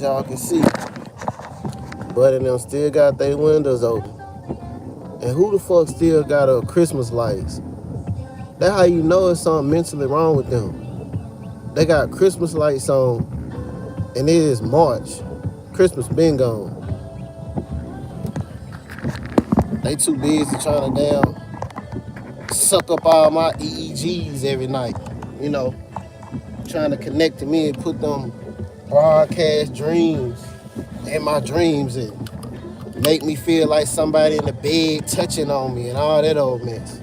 y'all can see. But and them still got their windows open. And who the fuck still got a Christmas lights? That's how you know it's something mentally wrong with them. They got Christmas lights on, and it is March. Christmas been gone. They too busy trying to suck up all my EEGs every night. You know, trying to connect to me and put them broadcast dreams in my dreams and make me feel like somebody in the bed touching on me and all that old mess.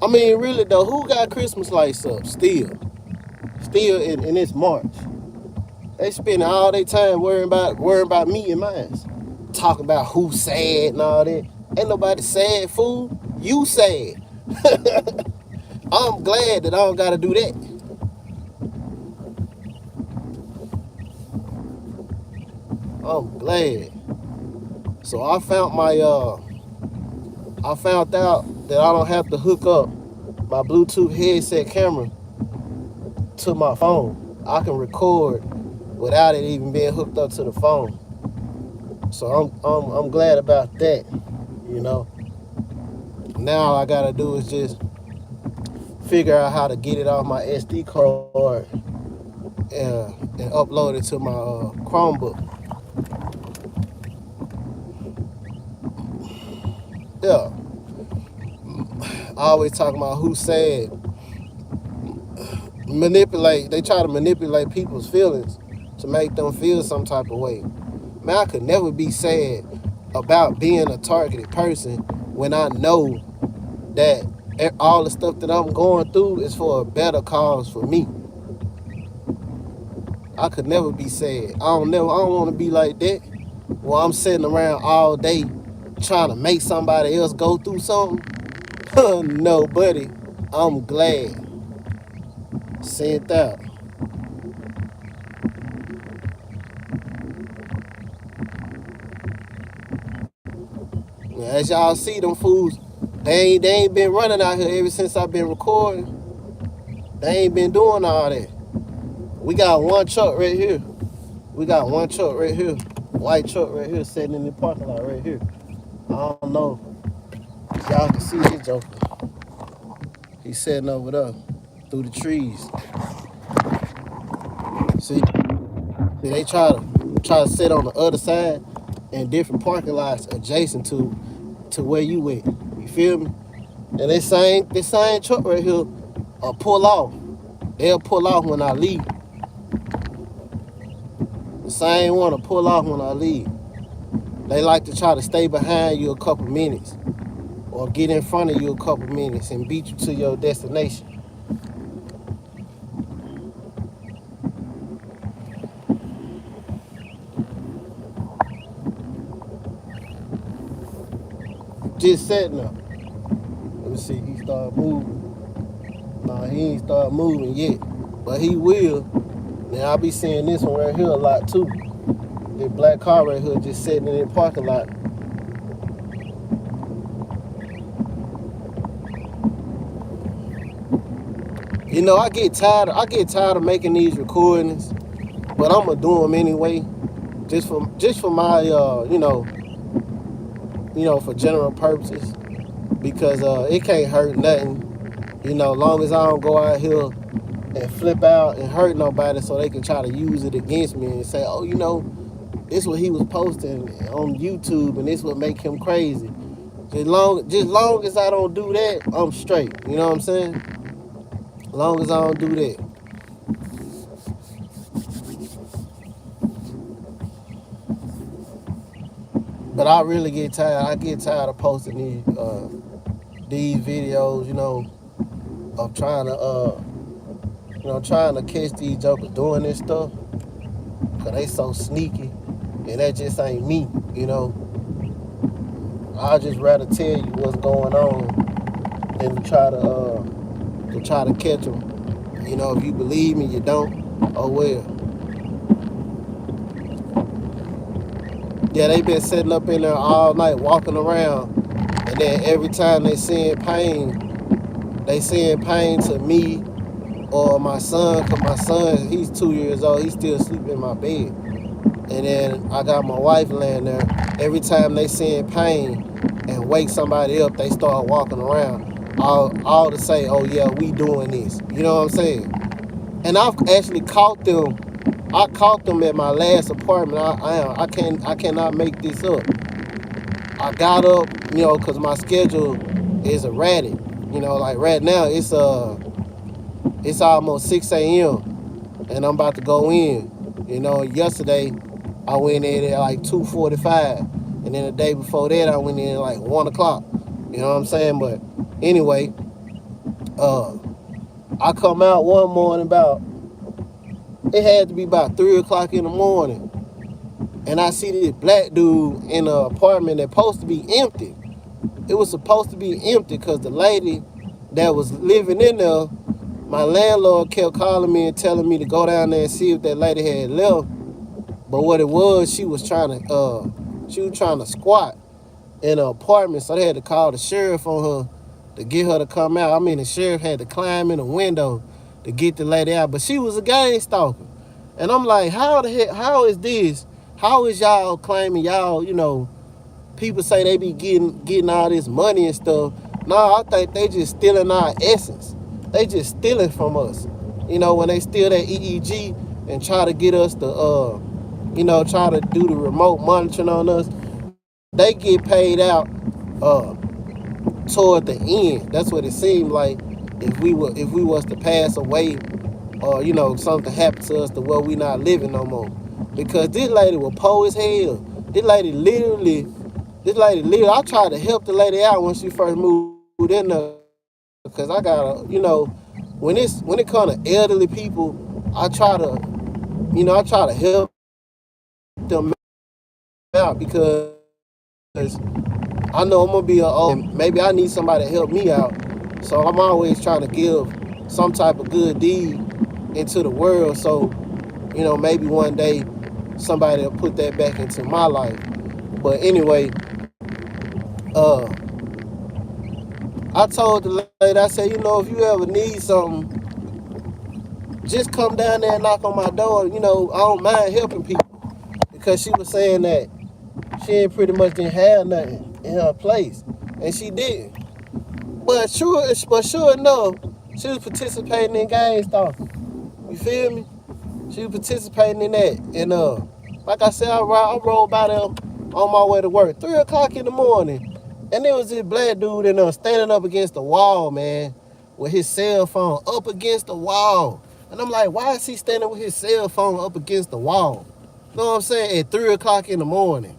I mean, really though, who got Christmas lights up still, and it's March? They spending all their time worrying about me and mine. Talking about who's sad and all that. Ain't nobody sad, fool. You sad. I'm glad that I don't gotta do that. I'm glad. So I found out that I don't have to hook up my Bluetooth headset camera to my phone. I can record without it even being hooked up to the phone. So I'm glad about that. You know. Now all I gotta do is just figure out how to get it off my SD card and upload it to my Chromebook. Yeah. I always talking about who's sad. They try to manipulate people's feelings to make them feel some type of way. Man, I could never be sad about being a targeted person when I know that all the stuff that I'm going through is for a better cause for me. I could never be sad. I don't want to be like that. Well, I'm sitting around all day trying to make somebody else go through something. No, buddy. I'm glad. Sent out. As y'all see, them fools, they ain't been running out here ever since I've been recording. They ain't been doing all that. We got one truck right here. White truck right here sitting in the parking lot right here. I don't know if y'all can see this joker. He's sitting over there through the trees. See, they try to sit on the other side in different parking lots adjacent to where you went. You feel me? And this same truck right here pull off. They'll pull off when I leave. The same one will pull off when I leave. They like to try to stay behind you a couple minutes or get in front of you a couple minutes and beat you to your destination. Just sitting there. Let me see, he started moving. Nah, he ain't started moving yet, but he will. Now I be seeing this one right here a lot too. This black car right here just sitting in the parking lot. You know, I get tired of making these recordings, but I'm gonna do them anyway, just for my for general purposes, because it can't hurt nothing. You know, long as I don't go out here and flip out and hurt nobody so they can try to use it against me and say, oh, this what he was posting on YouTube and this what make him crazy. Just long as I don't do that, I'm straight. You know what I'm saying? As long as I don't do that. But I really get tired. I get tired of posting these videos, of trying to catch these jokers doing this stuff, cause they so sneaky, and that just ain't me, I'd just rather tell you what's going on than to try to catch them. If you believe me, you don't. Oh well. Yeah, they been sitting up in there all night walking around, and then every time they seeing pain, they seeing pain to me or my son, cause my son, he's 2 years old, he still sleep in my bed. And then I got my wife laying there. Every time they seeing pain and wake somebody up, they start walking around, all to say, "Oh yeah, we doing this." You know what I'm saying? And I've actually caught them. I caught them at my last apartment. I cannot make this up. I got up, cause my schedule is erratic. Like right now it's almost 6 a.m. and I'm about to go in. Yesterday I went in at like 2:45, and then the day before that I went in at like 1 o'clock. You know what I'm saying? But anyway, uh, I come out one morning about, it had to be about 3 o'clock in the morning, and I see this black dude in an apartment that's supposed to be empty. It was supposed to be empty because the lady that was living in there, my landlord kept calling me and telling me to go down there and see if that lady had left. But what it was, she was trying to squat in an apartment, so they had to call the sheriff on her to get her to come out. I mean, the sheriff had to climb in the window to get the lady out, but she was a gang stalker. And I'm like, how the heck, how is this? How is y'all claiming y'all, people say they be getting all this money and stuff. No, I think they just stealing our essence. They just stealing from us. When they steal that EEG and try to get us to try to do the remote monitoring on us, they get paid out uh toward the end. That's what it seemed like. If we was to pass away, or something happened to us to where we not living no more. Because this lady was poor as hell. This lady literally, I tried to help the lady out when she first moved in there, because I got when it comes to elderly people, I try to help them out, because I know I'm gonna be and maybe I need somebody to help me out. So I'm always trying to give some type of good deed into the world. So maybe one day somebody will put that back into my life. But anyway, uh, I told the lady, I said, if you ever need something, just come down there and knock on my door. I don't mind helping people, because she was saying that she ain't pretty much didn't have nothing in her place, and she didn't. But sure enough, she was participating in gang stalking. You feel me? She was participating in that, and like I said, I rolled by there on my way to work, 3 o'clock in the morning, and there was this black dude in there standing up against the wall, man, with his cell phone up against the wall. And I'm like, why is he standing with his cell phone up against the wall? You know what I'm saying? At 3 o'clock in the morning.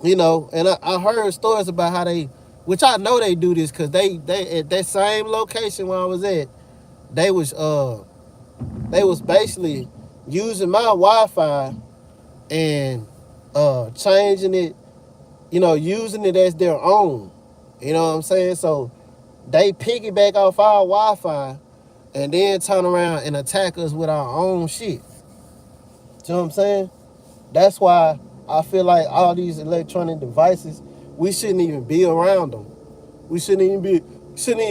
And I heard stories about how they, which I know they do this, because they at that same location where I was at, they was basically using my Wi-Fi and changing it, using it as their own. You know what I'm saying? So they piggyback off our Wi-Fi and then turn around and attack us with our own shit. You know what I'm saying? That's why I feel like all these electronic devices, we shouldn't even be around them. We shouldn't even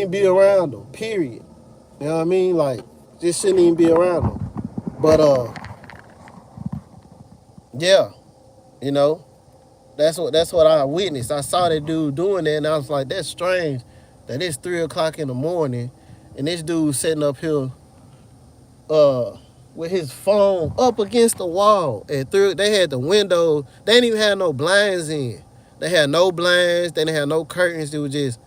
be around them. Period. You know what I mean? Like, just shouldn't even be around them. But yeah, you know, that's what I witnessed. I saw that dude doing that, and I was like, that's strange that it's 3 o'clock in the morning, and this dude sitting up here uh with his phone up against the wall. And through they had the window, they didn't even have no blinds in. They had no blinds, they didn't have no curtains. It was just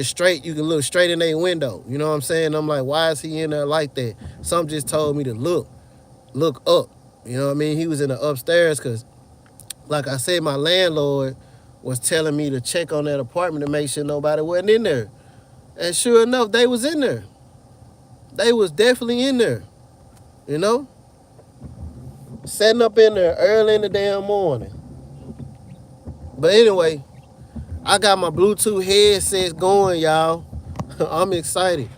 straight. You can look straight in their window. You know what I'm saying? I'm like, why is he in there like that? Something just told me to look up. You know what I mean? He was in the upstairs because, like I said, my landlord was telling me to check on that apartment to make sure nobody wasn't in there. And sure enough, they was in there. They was definitely in there. You know? Setting up in there early in the damn morning. But anyway, I got my Bluetooth headsets going, y'all. I'm excited.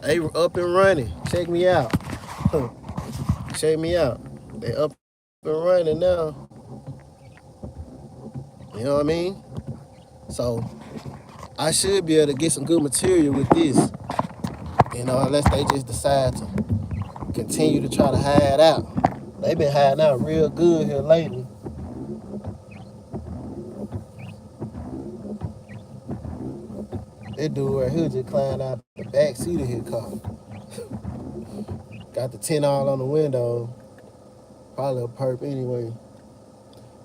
They up and running. Check me out. Check me out. They up and running now. You know what I mean? So I should be able to get some good material with this, unless they just decide to continue to try to hide out. They been hiding out real good here lately. That dude right here just climbed out the back seat of his car. Got the tint all on the window. Probably a perp anyway.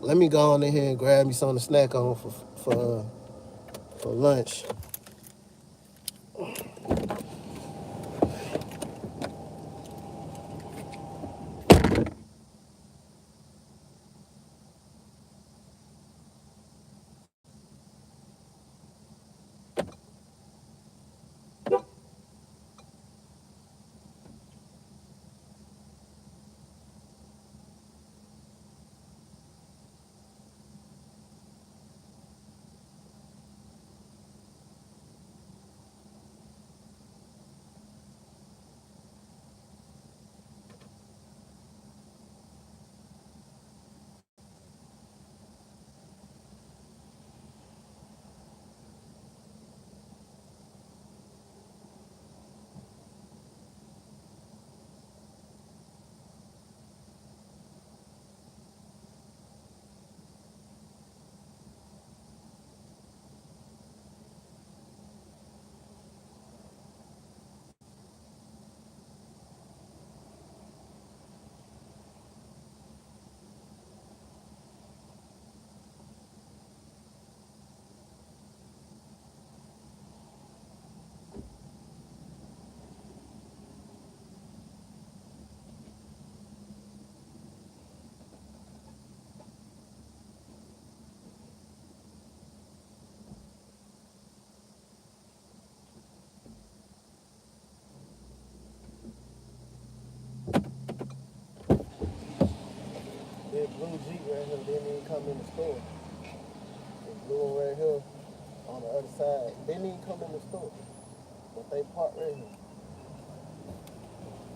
Let me go on in here and grab me something to snack on for lunch. That blue Jeep right here didn't even come in the store. The blue one right here on the other side didn't even come in the store. But they parked right here.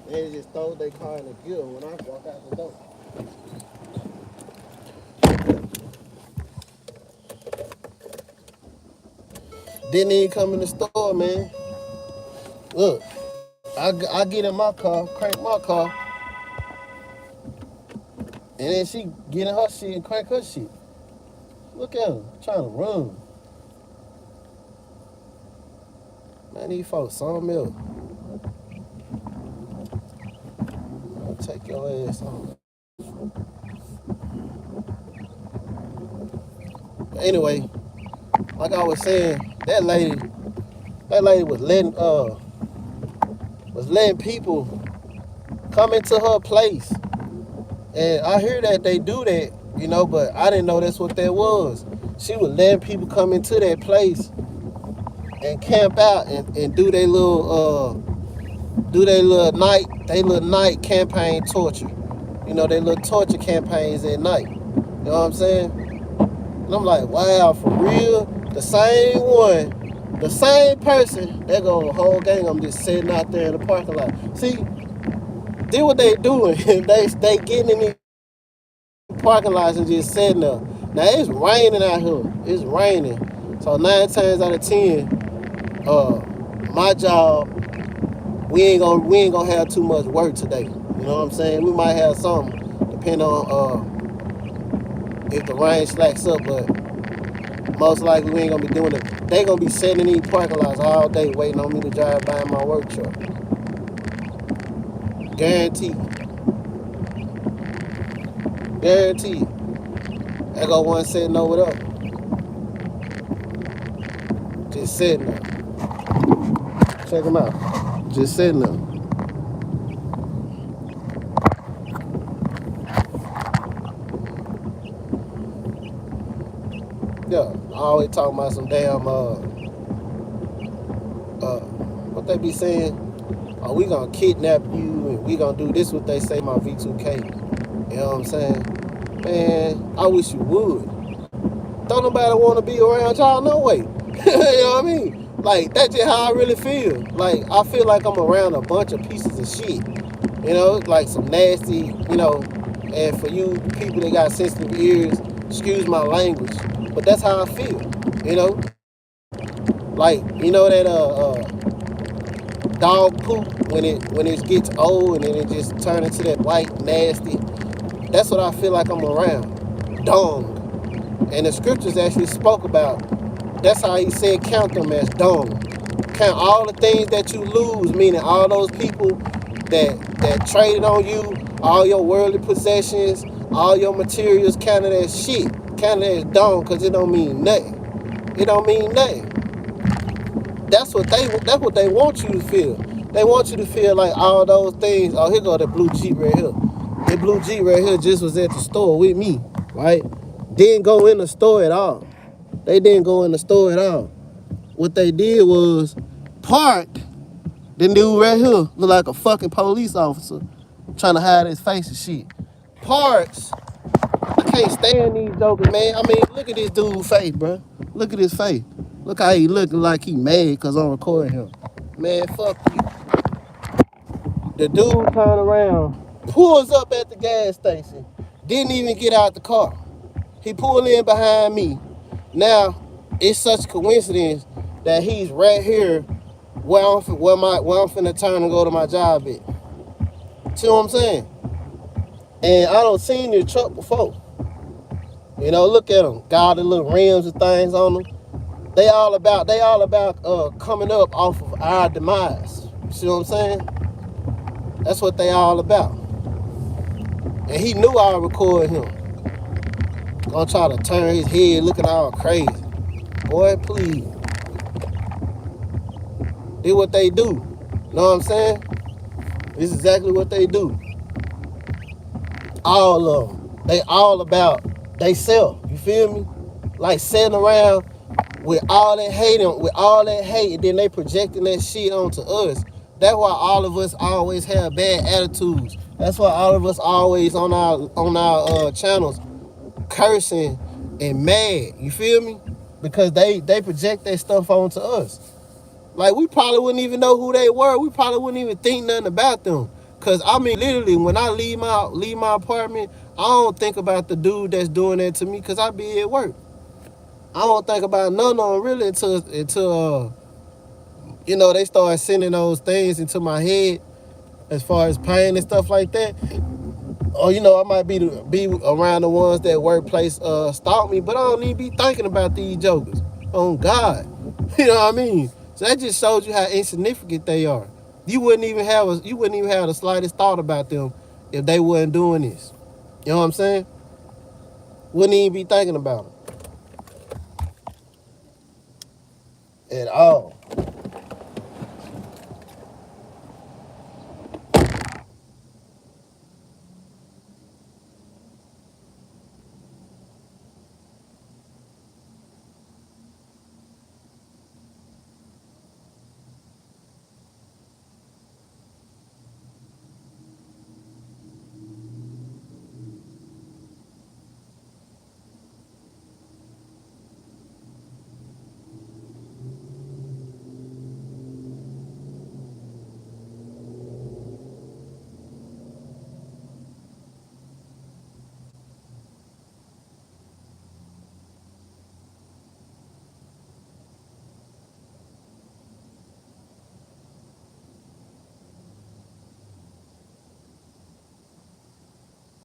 They just throw their car in the gear when I walk out the door. Didn't even come in the store, man. Look, I get in my car, crank my car, and then she get in her shit and crank her shit. Look at her, trying to run. Man, these folks something else. Take your ass on. But anyway, like I was saying, that lady was letting people come into her place. And I hear that they do that, but I didn't know that's what that was. She was letting people come into that place and camp out and do their little night campaign torture. Their little torture campaigns at night. You know what I'm saying? And I'm like, wow, for real? The same person, they go a whole gang, I'm just sitting out there in the parking lot. See, do what they doing. they getting in these parking lots and just sitting there. Now it's raining out here. It's raining. So 9 times out of 10, my job, we ain't gonna have too much work today. You know what I'm saying? We might have something, depending on if the rain slacks up, but most likely we ain't gonna be doing it. They gonna be sitting in these parking lots all day waiting on me to drive by in my work truck. Guaranteed. Guaranteed. I got one sitting over there. Just sitting there. Check him out. Just sitting there. Yeah, I always talking about some damn what they be saying? Oh, we gonna kidnap you and we gonna do this what they say my V2K. You know what I'm saying? Man, I wish you would. Don't nobody wanna be around y'all no way. You know what I mean? Like that's just how I really feel. Like I feel like I'm around a bunch of pieces of shit. Like some nasty, and for you people that got sensitive ears, excuse my language. But that's how I feel, Like, you know that dog poop when it gets old and then it just turns into that white nasty. That's what I feel like I'm around. Dung. And the scriptures actually spoke about. That's how he said count them as dung. Count all the things that you lose, meaning all those people that traded on you, all your worldly possessions, all your materials, count it as shit. Count it as dung, because it don't mean nothing. It don't mean nothing. That's what they want you to feel. They want you to feel like all those things. Oh, here go the blue Jeep right here. The blue Jeep right here just was at the store with me, right? Didn't go in the store at all. They didn't go in the store at all. What they did was parked. The dude right here look like a fucking police officer trying to hide his face and shit. Parks. I can't stand these jokers, man. I mean, look at this dude's face, bro. Look at his face. Look how he looking like he mad because I'm recording him. Man, fuck you. The dude turned around, pulls up at the gas station, didn't even get out the car. He pulled in behind me. Now, it's such a coincidence that he's right here where I'm finna turn and go to my job at. See what I'm saying? And I don't seen this truck before. You know, look at them. Got all the little rims and things on them. They all about coming up off of our demise. You see what I'm saying? That's what they all about. And he knew I would record him. Gonna try to turn his head looking all crazy. Boy, please. Do what they do. Know what I'm saying? This is exactly what they do. All of them. They all about they self. You feel me? Like sitting around with all that hate and then they projecting that shit onto us. That's why all of us always have bad attitudes. That's why all of us always on our channels cursing and mad. You feel me? Because they project that stuff onto us. Like, we probably wouldn't even know who they were. We probably wouldn't even think nothing about them. Cause I mean, literally, when I leave my apartment, I don't think about the dude that's doing that to me, cause I be at work. I don't think about none of them really until you know, they start sending those things into my head as far as pain and stuff like that. Or, you know, I might be around the ones that workplace stalk me, but I don't even be thinking about these jokers. On God. You know what I mean? So that just shows you how insignificant they are. You wouldn't even have the slightest thought about them if they wasn't doing this. You know what I'm saying? Wouldn't even be thinking about them at all.